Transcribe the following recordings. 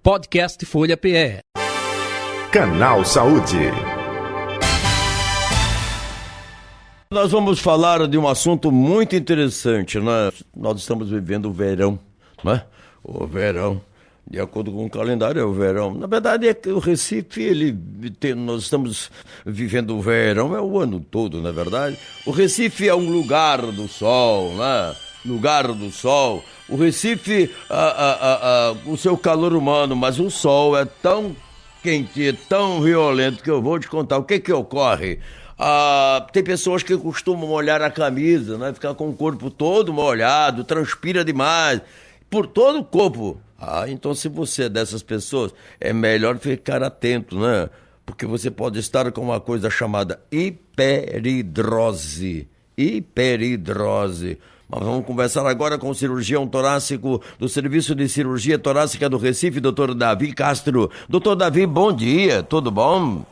Podcast Folha PE. Canal Saúde. Nós vamos falar de um assunto muito interessante, né? Nós estamos vivendo o verão, né? O verão, de acordo com o calendário, é o verão. Na verdade, é que o Recife, nós estamos vivendo o verão, é o ano todo, na verdade. O Recife é um lugar do sol, né? Lugar do sol. O Recife, o seu calor humano, mas o sol é tão quente, é tão violento que eu vou te contar o que ocorre. Tem pessoas que costumam molhar a camisa, né? Ficar com o corpo todo molhado, transpira demais, por todo o corpo. Então se você é dessas pessoas, é melhor ficar atento, né? Porque você pode estar com uma coisa chamada hiperidrose. Mas vamos conversar agora com o cirurgião torácico do Serviço de Cirurgia Torácica do Recife, Dr. Davi Castro. Doutor Davi, bom dia, tudo bom?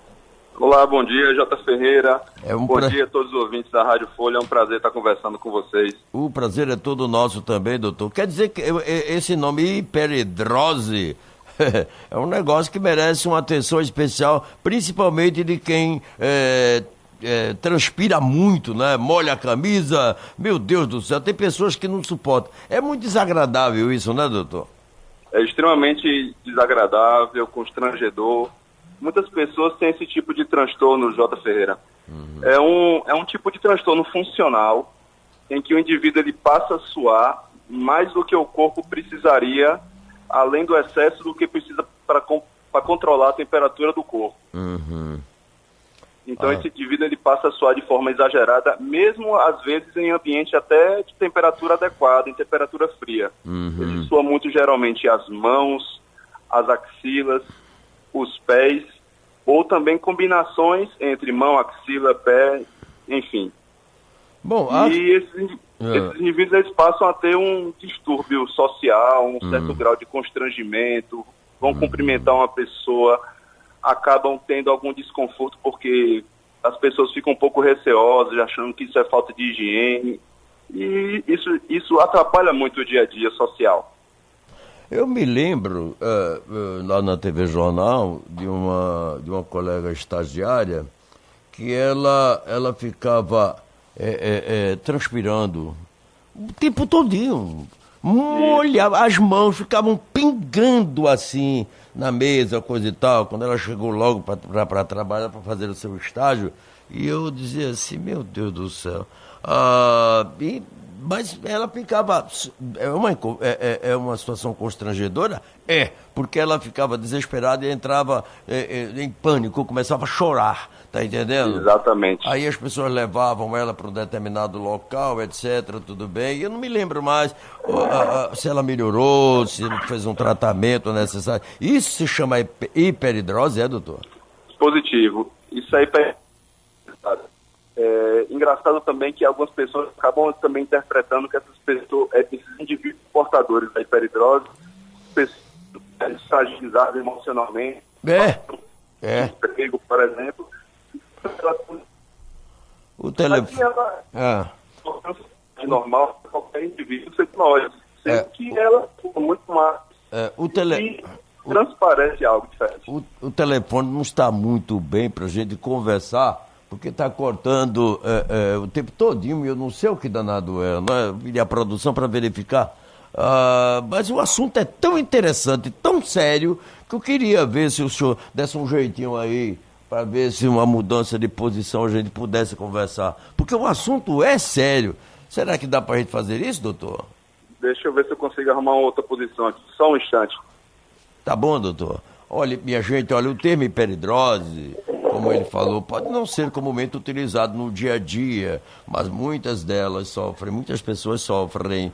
Olá, bom dia, J. Ferreira. Bom dia a todos os ouvintes da Rádio Folha, é um prazer estar conversando com vocês. O prazer é todo nosso também, doutor. Quer dizer que esse nome hiperidrose é um negócio que merece uma atenção especial, principalmente de quem transpira muito, né? Molha a camisa, meu Deus do céu, tem pessoas que não suportam. É muito desagradável isso, né, doutor? É extremamente desagradável, constrangedor. Muitas pessoas têm esse tipo de transtorno, J. Ferreira. É um tipo de transtorno funcional em que o indivíduo ele passa a suar mais do que o corpo precisaria, além do excesso do que precisa para controlar a temperatura do corpo. Então esse indivíduo ele passa a suar de forma exagerada, mesmo às vezes em ambiente até de temperatura adequada, em temperatura fria. Ele sua muito geralmente as mãos, as axilas, os pés, ou também combinações entre mão, axila, pé, enfim. Bom, e esses indivíduos eles passam a ter um distúrbio social, um certo grau de constrangimento, vão cumprimentar uma pessoa, acabam tendo algum desconforto porque as pessoas ficam um pouco receosas, achando que isso é falta de higiene, e isso atrapalha muito o dia a dia social. Eu me lembro, lá na TV Jornal, de uma colega estagiária, que ela ficava transpirando o tempo todinho, molhava, as mãos ficavam pingando assim na mesa, coisa e tal, quando ela chegou logo para trabalhar, para fazer o seu estágio, e eu dizia assim, meu Deus do céu, mas ela ficava, é uma situação constrangedora? Porque ela ficava desesperada e entrava em pânico, começava a chorar, tá entendendo? Exatamente. Aí as pessoas levavam ela para um determinado local, etc, tudo bem, e eu não me lembro mais se ela melhorou, se fez um tratamento necessário. Isso se chama hiperidrose, doutor? Positivo. Isso aí engraçado também que algumas pessoas acabam também interpretando que esses indivíduos portadores da hiperidrose, pessoas fragilizadas emocionalmente, emprego, por exemplo, o telefone normal para qualquer indivíduo sexual, sendo que ela é muito mais transparece algo diferente. O telefone não está muito bem para a gente conversar, porque está cortando o tempo todinho, e eu não sei o que danado é, né? E a produção para verificar. Mas o assunto é tão interessante, tão sério, que eu queria ver se o senhor desse um jeitinho aí, para ver se uma mudança de posição a gente pudesse conversar. Porque o assunto é sério. Será que dá para a gente fazer isso, doutor? Deixa eu ver se eu consigo arrumar uma outra posição aqui. Só um instante. Tá bom, doutor. Olha, minha gente, o termo hiperidrose, como ele falou, pode não ser comumente utilizado no dia a dia, mas muitas pessoas sofrem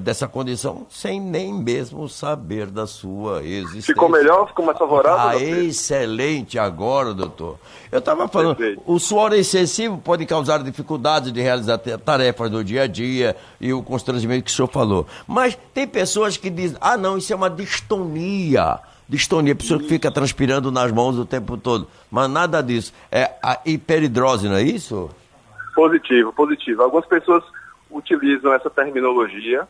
dessa condição sem nem mesmo saber da sua existência. Ficou melhor? Ficou mais favorável? Excelente agora, doutor. Eu estava falando, o suor excessivo pode causar dificuldades de realizar tarefas do dia a dia e o constrangimento que o senhor falou. Mas tem pessoas que dizem, não, isso é uma distonia. Distonia, a pessoa que fica transpirando nas mãos o tempo todo. Mas nada disso. É a hiperidrose, não é isso? Positivo. Algumas pessoas utilizam essa terminologia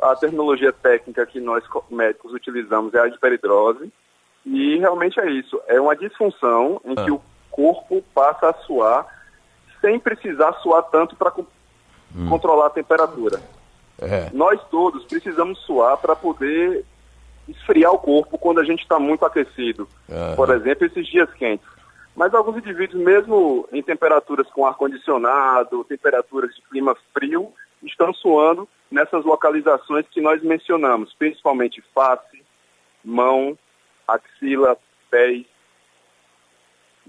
A terminologia técnica que nós médicos utilizamos é a hiperidrose, e realmente é isso. É uma disfunção em que o corpo passa a suar sem precisar suar tanto para controlar a temperatura. Nós todos precisamos suar para poder esfriar o corpo quando a gente está muito aquecido. Por exemplo, esses dias quentes. Mas alguns indivíduos, mesmo em temperaturas com ar-condicionado, temperaturas de clima frio, estão suando nessas localizações que nós mencionamos, principalmente face, mão, axila, pés.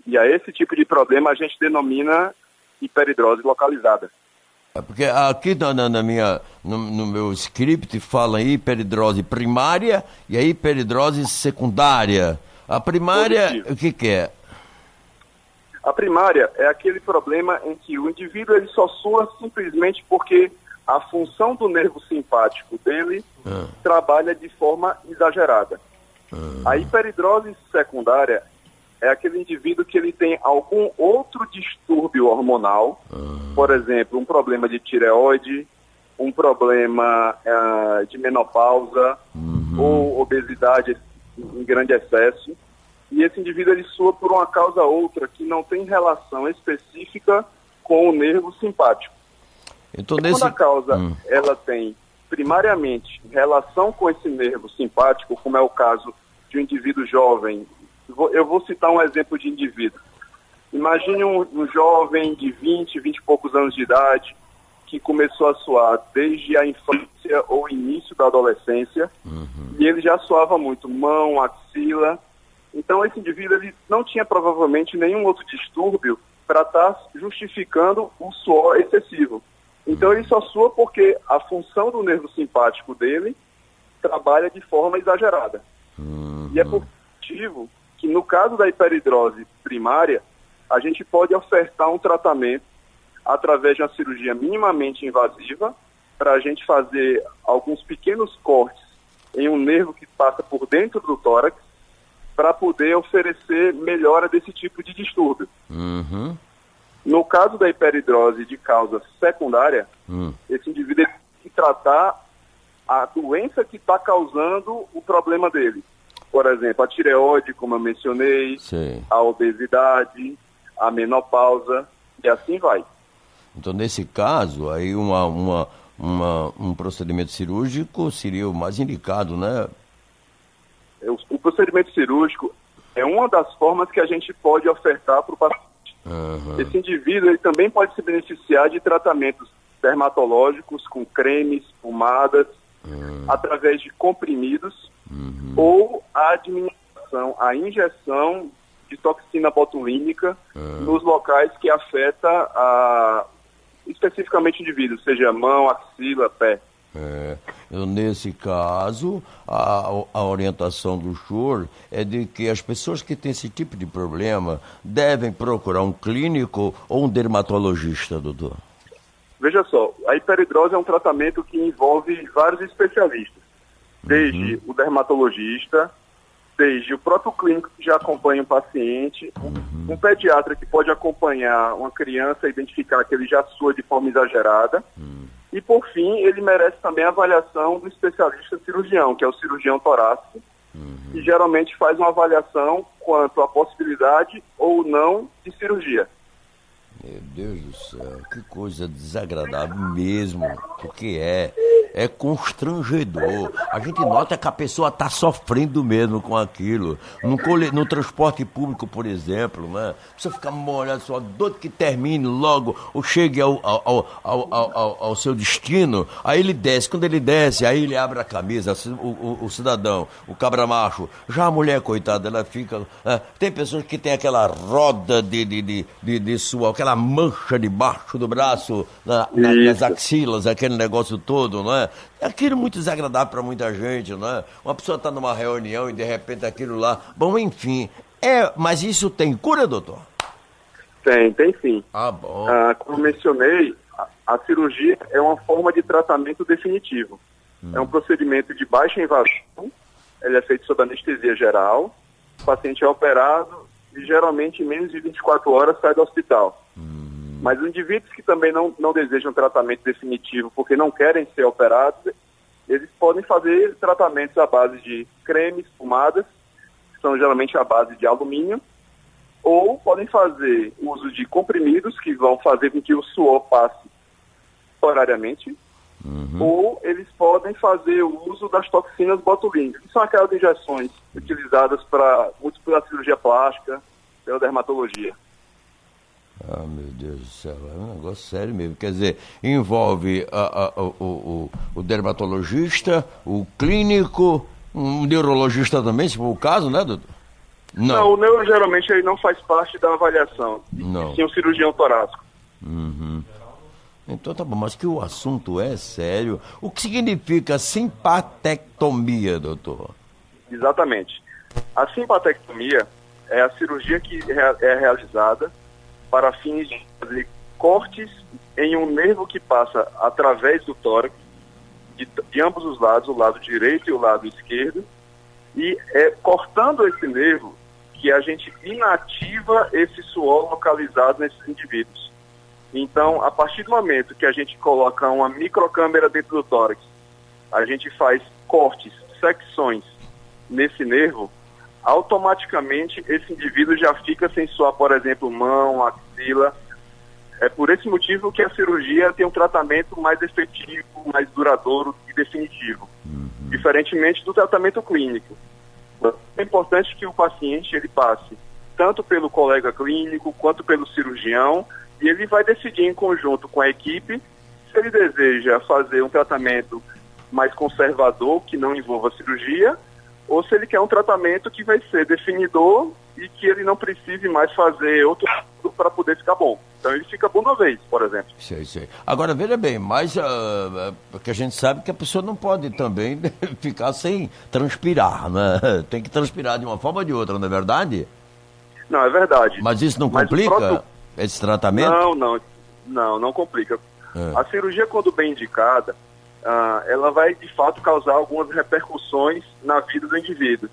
E a esse tipo de problema a gente denomina hiperidrose localizada. Porque aqui no meu script fala hiperidrose primária e a hiperidrose secundária. A primária, Positivo. o que é? A primária é aquele problema em que o indivíduo ele só sua simplesmente porque a função do nervo simpático dele trabalha de forma exagerada. A hiperidrose secundária é aquele indivíduo que ele tem algum outro distúrbio hormonal, por exemplo, um problema de tireoide, um problema de menopausa ou obesidade em grande excesso. E esse indivíduo ele sua por uma causa outra que não tem relação específica com o nervo simpático. Então, Quando a causa ela tem primariamente relação com esse nervo simpático, como é o caso de um indivíduo jovem, eu vou citar um exemplo de indivíduo. Imagine um jovem de 20 e poucos anos de idade que começou a suar desde a infância ou início da adolescência, e ele já suava muito mão, axila. Então esse indivíduo ele não tinha provavelmente nenhum outro distúrbio para estar justificando o suor excessivo. Então ele só sua porque a função do nervo simpático dele trabalha de forma exagerada. E é por motivo que no caso da hiperidrose primária, a gente pode ofertar um tratamento através de uma cirurgia minimamente invasiva para a gente fazer alguns pequenos cortes em um nervo que passa por dentro do tórax para poder oferecer melhora desse tipo de distúrbio. No caso da hiperidrose de causa secundária, esse indivíduo tem que tratar a doença que está causando o problema dele. Por exemplo, a tireoide, como eu mencionei, a obesidade, a menopausa, e assim vai. Então, nesse caso, aí um procedimento cirúrgico seria o mais indicado, né? O procedimento cirúrgico é uma das formas que a gente pode ofertar para o paciente. Esse indivíduo ele também pode se beneficiar de tratamentos dermatológicos com cremes, pomadas, através de comprimidos, ou a administração, a injeção de toxina botulínica nos locais que afeta especificamente o indivíduo, seja mão, axila, pé. Nesse caso, a orientação do senhor é de que as pessoas que têm esse tipo de problema devem procurar um clínico ou um dermatologista, doutor? Veja só, a hiperidrose é um tratamento que envolve vários especialistas, desde o dermatologista, desde o próprio clínico que já acompanha o paciente, um pediatra que pode acompanhar uma criança e identificar que ele já sua de forma exagerada, e por fim ele merece também a avaliação do especialista cirurgião, que é o cirurgião torácico, que geralmente faz uma avaliação quanto à possibilidade ou não de cirurgia. Meu Deus do céu, que coisa desagradável mesmo, porque é constrangedor. A gente nota que a pessoa está sofrendo mesmo com aquilo. No transporte público, por exemplo, né? Você fica molhado, só doido que termine logo ou chegue ao seu destino. Aí ele desce, quando ele desce, aí ele abre a camisa, o cidadão, o cabra macho. Já a mulher, coitada, ela fica... tem pessoas que tem aquela roda de suor, aquela mancha debaixo do braço, nas axilas, aquele negócio todo, não é? É aquilo muito desagradável para muita gente, não é? Uma pessoa está numa reunião e de repente aquilo lá... Bom, enfim, mas isso tem cura, doutor? Tem sim. Bom. Como mencionei, a cirurgia é uma forma de tratamento definitivo. É um procedimento de baixa invasão, ele é feito sob anestesia geral, o paciente é operado e geralmente em menos de 24 horas sai do hospital. Mas os indivíduos que também não desejam tratamento definitivo porque não querem ser operados, eles podem fazer tratamentos à base de cremes, pomadas, que são geralmente à base de alumínio, ou podem fazer uso de comprimidos, que vão fazer com que o suor passe horariamente, ou eles podem fazer o uso das toxinas botulínicas, que são aquelas injeções utilizadas muito pela cirurgia plástica, pela dermatologia. Ah, meu Deus do céu, é um negócio sério mesmo. Quer dizer, envolve o dermatologista, o clínico, um neurologista também, se for o caso, né, doutor? Não, o neuro geralmente ele não faz parte da avaliação. Não. Sim, o cirurgião torácico. Então tá bom, mas que o assunto é sério. O que significa simpatectomia, doutor? Exatamente. A simpatectomia é a cirurgia que é realizada para fins de fazer cortes em um nervo que passa através do tórax, de ambos os lados, o lado direito e o lado esquerdo, e é cortando esse nervo que a gente inativa esse suor localizado nesses indivíduos. Então, a partir do momento que a gente coloca uma microcâmera dentro do tórax, a gente faz cortes, secções nesse nervo, automaticamente esse indivíduo já fica sem suar, por exemplo, mão, axila. É por esse motivo que a cirurgia tem um tratamento mais efetivo, mais duradouro e definitivo, diferentemente do tratamento clínico. É importante que o paciente ele passe tanto pelo colega clínico quanto pelo cirurgião, e ele vai decidir em conjunto com a equipe se ele deseja fazer um tratamento mais conservador, que não envolva cirurgia, ou se ele quer um tratamento que vai ser definidor e que ele não precise mais fazer outro para poder ficar bom. Então ele fica bom de uma vez, por exemplo. Sei. Agora, veja bem, mas porque a gente sabe que a pessoa não pode também ficar sem transpirar, né? Tem que transpirar de uma forma ou de outra, não é verdade? Não, é verdade. Mas isso não complica esse tratamento? Não complica. A cirurgia, quando bem indicada, ela vai de fato causar algumas repercussões na vida do indivíduo.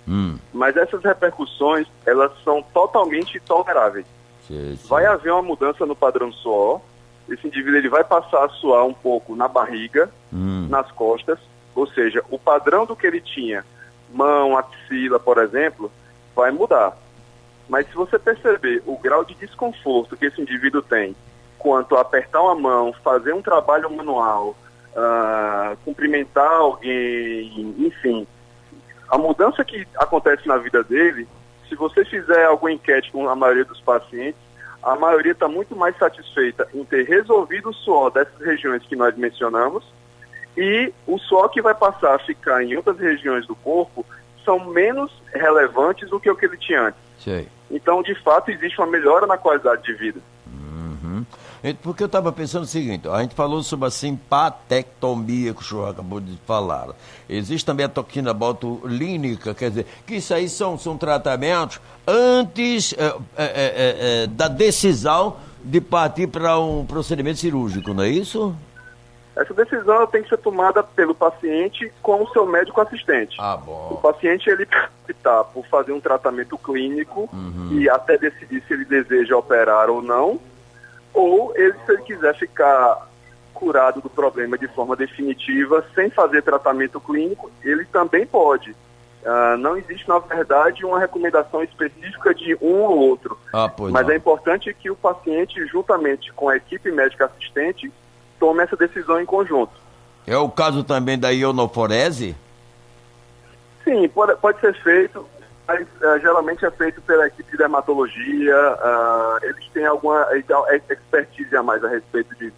Mas essas repercussões, elas são totalmente toleráveis. Sim. Vai haver uma mudança no padrão suor. Esse indivíduo ele vai passar a suar um pouco na barriga, nas costas, ou seja, o padrão do que ele tinha, mão, axila, por exemplo, vai mudar. Mas se você perceber o grau de desconforto que esse indivíduo tem quanto a apertar uma mão, fazer um trabalho manual, cumprimentar alguém, enfim, a mudança que acontece na vida dele, se você fizer alguma enquete com a maioria dos pacientes, a maioria está muito mais satisfeita em ter resolvido o suor dessas regiões que nós mencionamos, e o suor que vai passar a ficar em outras regiões do corpo são menos relevantes do que o que ele tinha antes. Sei. Então, de fato, existe uma melhora na qualidade de vida. Porque eu estava pensando o seguinte, a gente falou sobre a simpatectomia que o senhor acabou de falar. Existe também a toxina botulínica, quer dizer, que isso aí são tratamentos antes da decisão de partir para um procedimento cirúrgico, não é isso? Essa decisão tem que ser tomada pelo paciente com o seu médico assistente. Bom. O paciente ele pode optar por fazer um tratamento clínico e até decidir se ele deseja operar ou não, ou ele, se ele quiser ficar curado do problema de forma definitiva, sem fazer tratamento clínico, ele também pode. Não existe, na verdade, uma recomendação específica de um ou outro. Mas é importante que o paciente, juntamente com a equipe médica assistente, tome essa decisão em conjunto. É o caso também da ionoforese? Sim, pode ser feito. Mas, geralmente é feito pela equipe de dermatologia, eles têm alguma expertise a mais a respeito disso.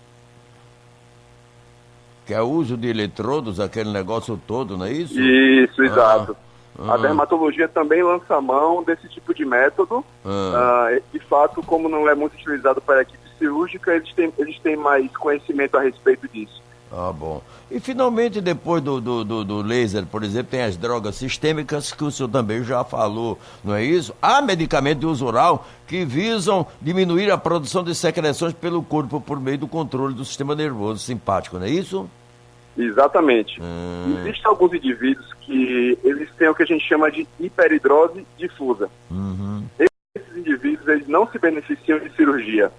Que é o uso de eletrodos, aquele negócio todo, não é isso? Isso, exato. A dermatologia também lança mão desse tipo de método. De fato, como não é muito utilizado pela equipe cirúrgica, eles têm mais conhecimento a respeito disso. Bom. E finalmente, depois do laser, por exemplo, tem as drogas sistêmicas, que o senhor também já falou, não é isso? Há medicamentos de uso oral que visam diminuir a produção de secreções pelo corpo por meio do controle do sistema nervoso simpático, não é isso? Exatamente. Existem alguns indivíduos que eles têm o que a gente chama de hiperidrose difusa. Esses indivíduos eles não se beneficiam de cirurgia.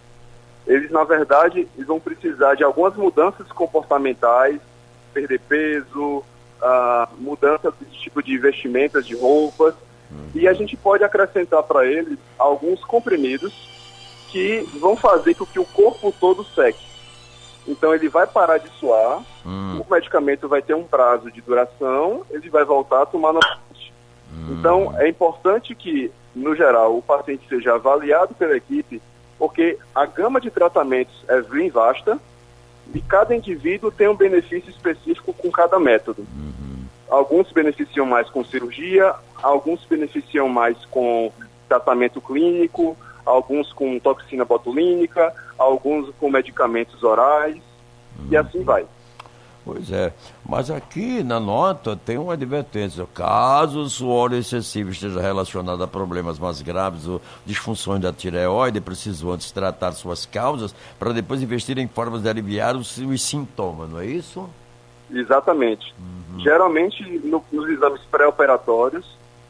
Eles, na verdade, vão precisar de algumas mudanças comportamentais, perder peso, mudança de tipo de vestimentas, de roupas, e a gente pode acrescentar para eles alguns comprimidos que vão fazer com que o corpo todo seque. Então ele vai parar de suar, o medicamento vai ter um prazo de duração, ele vai voltar a tomar novamente. Então é importante que, no geral, o paciente seja avaliado pela equipe, porque a gama de tratamentos é bem vasta e cada indivíduo tem um benefício específico com cada método. Alguns se beneficiam mais com cirurgia, alguns se beneficiam mais com tratamento clínico, alguns com toxina botulínica, alguns com medicamentos orais, e assim vai. Pois é, mas aqui na nota tem uma advertência: caso o suor excessivo esteja relacionado a problemas mais graves ou disfunções da tireoide, precisam antes tratar suas causas para depois investir em formas de aliviar os sintomas, não é isso? Exatamente. Geralmente, nos exames pré-operatórios,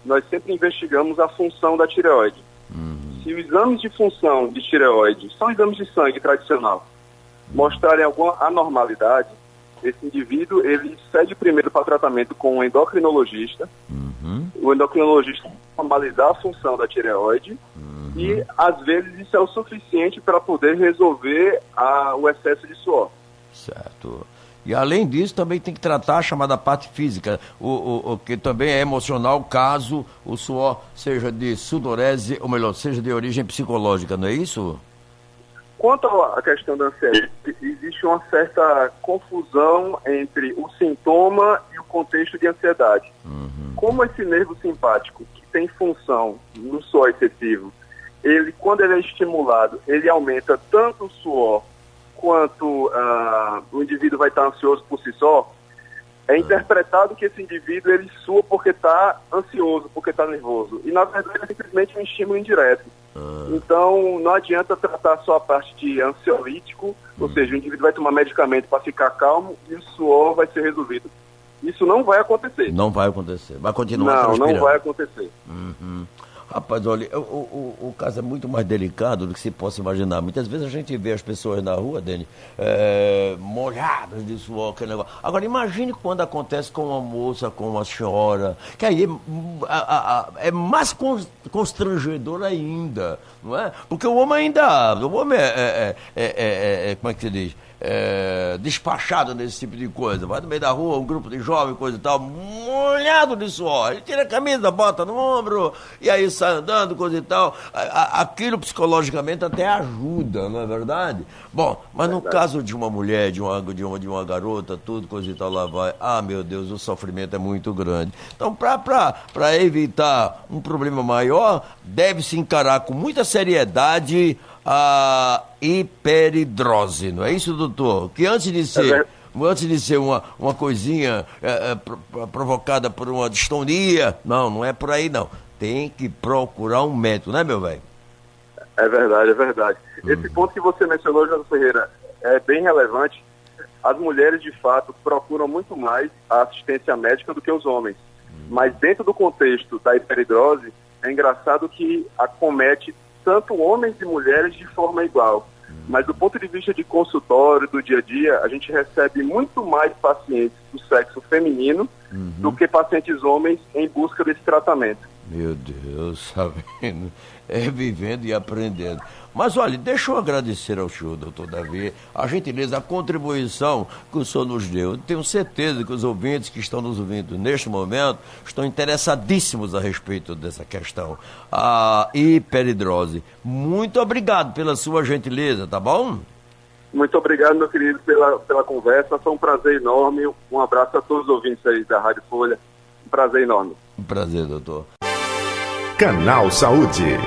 nós sempre investigamos a função da tireoide. Se os exames de função de tireoide, são exames de sangue tradicional, mostrarem alguma anormalidade, esse indivíduo, ele segue primeiro para tratamento com um endocrinologista. O endocrinologista vai normalizar a função da tireoide e, às vezes, isso é o suficiente para poder resolver o excesso de suor. Certo. E, além disso, também tem que tratar a chamada parte física, o que também é emocional, caso o suor seja de sudorese, ou melhor, seja de origem psicológica, não é isso? Quanto à questão da ansiedade, existe uma certa confusão entre o sintoma e o contexto de ansiedade. Como esse nervo simpático, que tem função no suor excessivo, ele, quando ele é estimulado, ele aumenta tanto o suor quanto o indivíduo vai estar ansioso por si só, é interpretado que esse indivíduo ele sua porque está ansioso, porque está nervoso. E, na verdade, é simplesmente um estímulo indireto. Então, não adianta tratar só a parte de ansiolítico, ou seja, o indivíduo vai tomar medicamento para ficar calmo e o suor vai ser resolvido. Isso não vai acontecer. Não vai acontecer. Vai continuar transpirando. Não vai acontecer. Rapaz, olha, o caso é muito mais delicado do que se possa imaginar. Muitas vezes a gente vê as pessoas na rua, Dani, molhadas de suor, aquele negócio. Agora, imagine quando acontece com uma moça, com uma senhora, que aí é mais constrangedor ainda, não é? Porque o homem como é que se diz? Despachado nesse tipo de coisa. Vai no meio da rua, um grupo de jovens, coisa e tal, molhado de suor. Ele tira a camisa, bota no ombro, e aí sai andando, coisa e tal. Aquilo psicologicamente até ajuda, não é verdade? Bom, mas no caso de uma mulher, de uma garota, tudo, coisa e tal, lá vai. Meu Deus, o sofrimento é muito grande. Então, para evitar um problema maior, deve-se encarar com muita seriedade a hiperidrose, não é isso, doutor? Que antes de ser uma coisinha provocada por uma distonia, não é por aí não. Tem que procurar um médico, né, meu velho? É verdade. Esse ponto que você mencionou, José Ferreira, é bem relevante. As mulheres, de fato, procuram muito mais a assistência médica do que os homens. Mas dentro do contexto da hiperidrose, é engraçado que acomete tanto homens e mulheres de forma igual. Mas do ponto de vista de consultório, do dia a dia, a gente recebe muito mais pacientes do sexo feminino do que pacientes homens em busca desse tratamento. Meu Deus, sabendo, vivendo e aprendendo. Mas olha, deixa eu agradecer ao senhor, doutor Davi, a gentileza, a contribuição que o senhor nos deu. Eu tenho certeza que os ouvintes que estão nos ouvindo neste momento estão interessadíssimos a respeito dessa questão. A hiperidrose. Muito obrigado pela sua gentileza, tá bom? Muito obrigado, meu querido, pela conversa. Foi um prazer enorme. Um abraço a todos os ouvintes aí da Rádio Folha. Um prazer enorme. Um prazer, doutor. Canal Saúde.